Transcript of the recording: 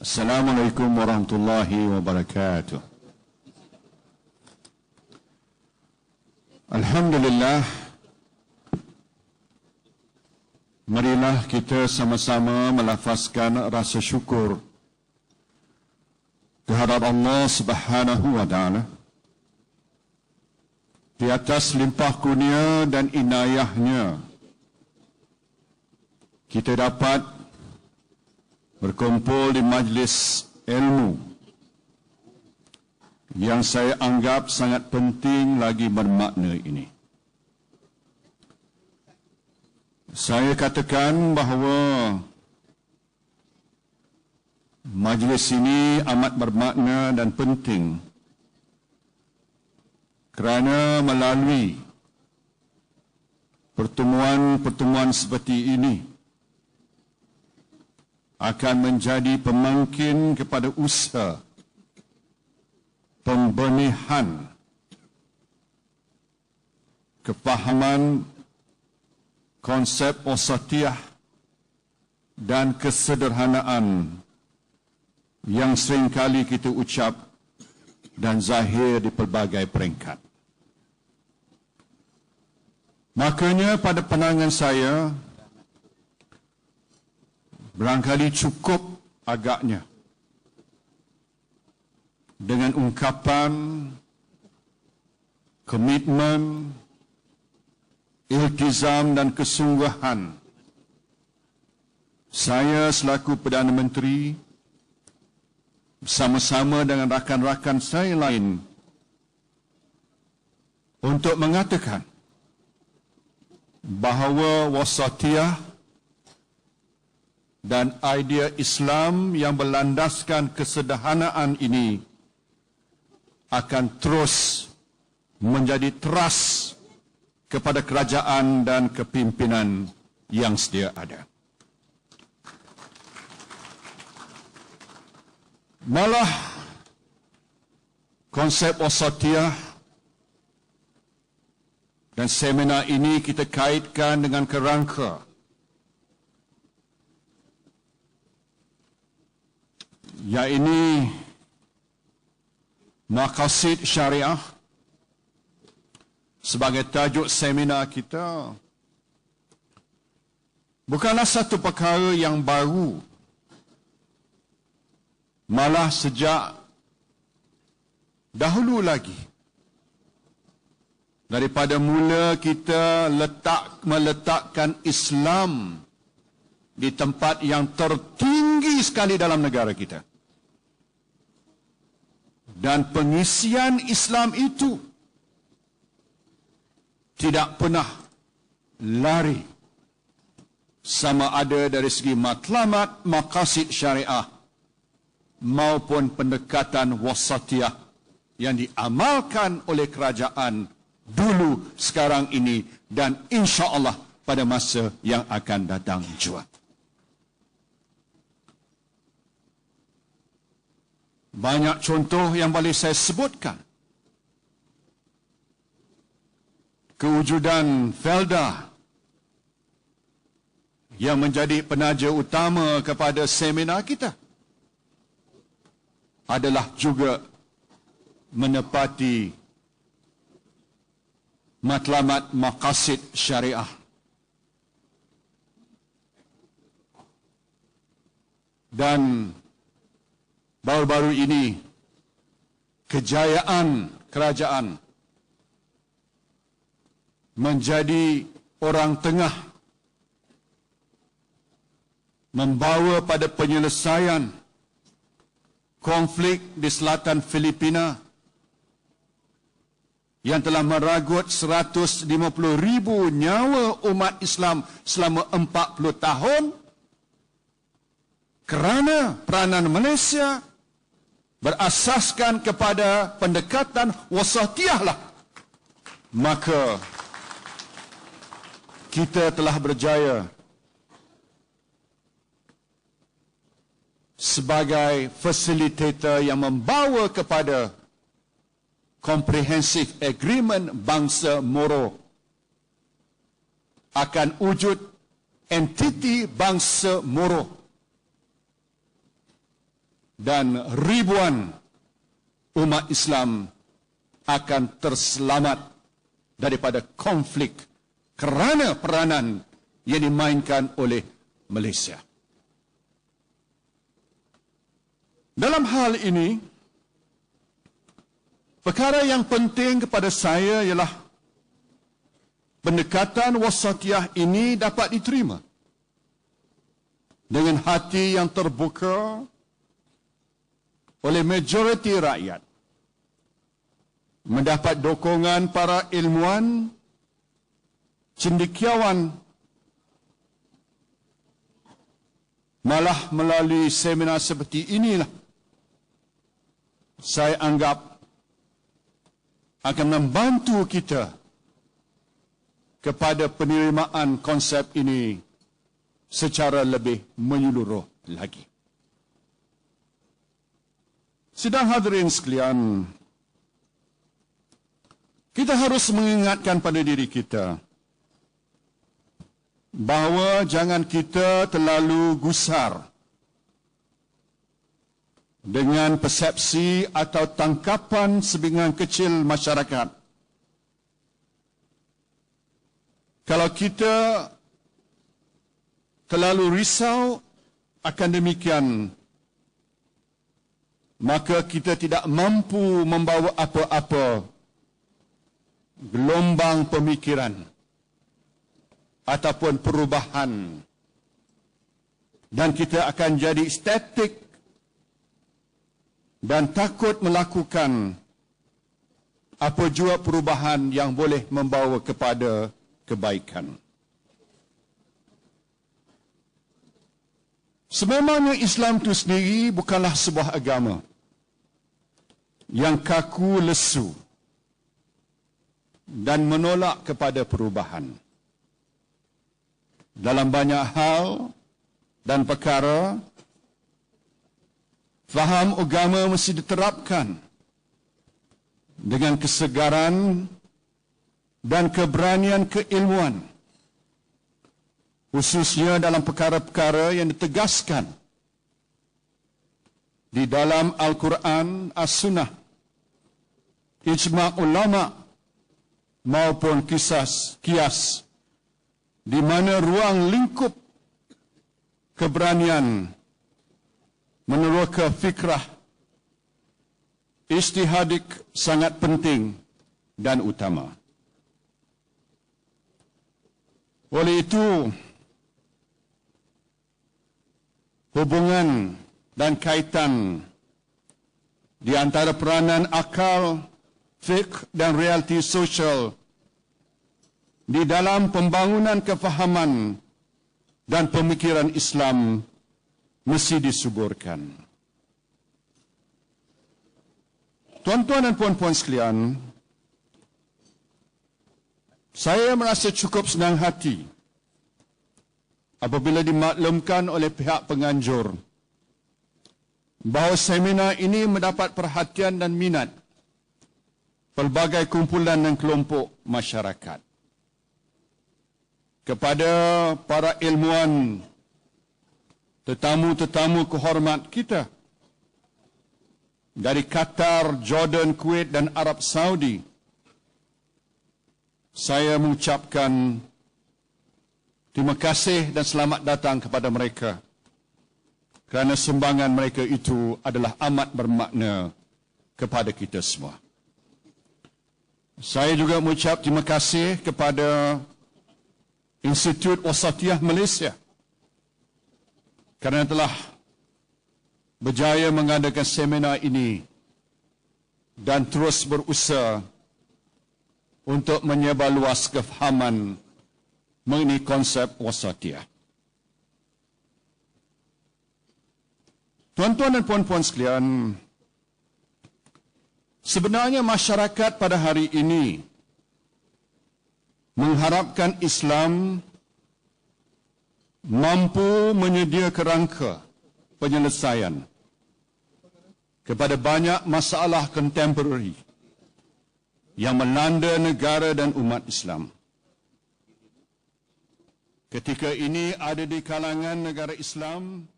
Assalamualaikum warahmatullahi wabarakatuh. Alhamdulillah, marilah kita sama-sama melafazkan rasa syukur kehadrat Allah Subhanahu wa Ta'ala di atas limpah kurnia dan inayahnya kita dapat berkumpul di majlis ilmu yang saya anggap sangat penting lagi bermakna ini. Saya katakan bahawa majlis ini amat bermakna dan penting kerana melalui pertemuan-pertemuan seperti ini akan menjadi pemangkin kepada usaha pembenihan kefahaman konsep wasatiyah dan kesederhanaan yang seringkali kita ucap dan zahir di pelbagai peringkat. Makanya pada pandangan saya, barangkali cukup agaknya dengan ungkapan komitmen, iltizam dan kesungguhan saya selaku Perdana Menteri bersama-sama dengan rakan-rakan saya lain untuk mengatakan bahawa wasatiyah dan idea Islam yang berlandaskan kesederhanaan ini akan terus menjadi teras kepada kerajaan dan kepimpinan yang sedia ada. Malah konsep wasatiyah dan seminar ini kita kaitkan dengan kerangka iaitu maqasid syariah sebagai tajuk seminar kita bukanlah satu perkara yang baru. Malah sejak dahulu lagi, daripada mula kita meletakkan Islam di tempat yang tertinggi sekali dalam negara kita. Dan pengisian Islam itu tidak pernah lari sama ada dari segi matlamat, maqasid syariah maupun pendekatan wasatiyah yang diamalkan oleh kerajaan dulu, sekarang ini dan insya-Allah pada masa yang akan datang juga. Banyak contoh yang boleh saya sebutkan. Kewujudan Felda yang menjadi penaja utama kepada seminar kita adalah juga menepati matlamat maqasid syariah. Dan baru-baru ini kejayaan kerajaan menjadi orang tengah membawa pada penyelesaian konflik di selatan Filipina yang telah meragut 150,000 nyawa umat Islam selama 40 tahun kerana peranan Malaysia berasaskan kepada pendekatan wasatiyah lah, maka kita telah berjaya sebagai facilitator yang membawa kepada comprehensive agreement bangsa Moro akan wujud entiti bangsa Moro dan ribuan umat Islam akan terselamat daripada konflik kerana peranan yang dimainkan oleh Malaysia. Dalam hal ini, perkara yang penting kepada saya ialah pendekatan wasatiyah ini dapat diterima dengan hati yang terbuka oleh majoriti rakyat, mendapat dukungan para ilmuwan, cendekiawan, malah melalui seminar seperti inilah saya anggap akan membantu kita kepada penerimaan konsep ini secara lebih menyeluruh lagi. Sidang hadirin sekalian, kita harus mengingatkan pada diri kita bahawa jangan kita terlalu gusar dengan persepsi atau tangkapan sebilangan kecil masyarakat. Kalau kita terlalu risau akan demikian, maka kita tidak mampu membawa apa-apa gelombang pemikiran ataupun perubahan, dan kita akan jadi statik dan takut melakukan apa jua perubahan yang boleh membawa kepada kebaikan. Sememangnya Islam itu sendiri bukanlah sebuah agama yang kaku lesu dan menolak kepada perubahan. Dalam banyak hal dan perkara, faham agama mesti diterapkan dengan kesegaran dan keberanian keilmuan, khususnya dalam perkara-perkara yang ditegaskan di dalam Al-Quran, As-Sunnah, ijma' ulama' maupun kias, di mana ruang lingkup keberanian meneroka fikrah ijtihadik sangat penting dan utama. Oleh itu, hubungan dan kaitan di antara peranan akal, fiqh dan realiti sosial di dalam pembangunan kefahaman dan pemikiran Islam mesti disuburkan. Tuan-tuan dan puan-puan sekalian, saya merasa cukup senang hati apabila dimaklumkan oleh pihak penganjur bahawa seminar ini mendapat perhatian dan minat pelbagai kumpulan dan kelompok masyarakat. Kepada para ilmuwan, tetamu-tetamu kehormat kita dari Qatar, Jordan, Kuwait dan Arab Saudi, saya mengucapkan terima kasih dan selamat datang kepada mereka kerana sumbangan mereka itu adalah amat bermakna kepada kita semua. Saya juga mengucap terima kasih kepada Institut Wasatiyah Malaysia kerana telah berjaya mengadakan seminar ini dan terus berusaha untuk menyebarluas kefahaman mengenai konsep wasatiyah. Tuan-tuan dan puan-puan sekalian, sebenarnya masyarakat pada hari ini mengharapkan Islam mampu menyedia kerangka penyelesaian kepada banyak masalah kontemporari yang melanda negara dan umat Islam. Ketika ini ada di kalangan negara Islam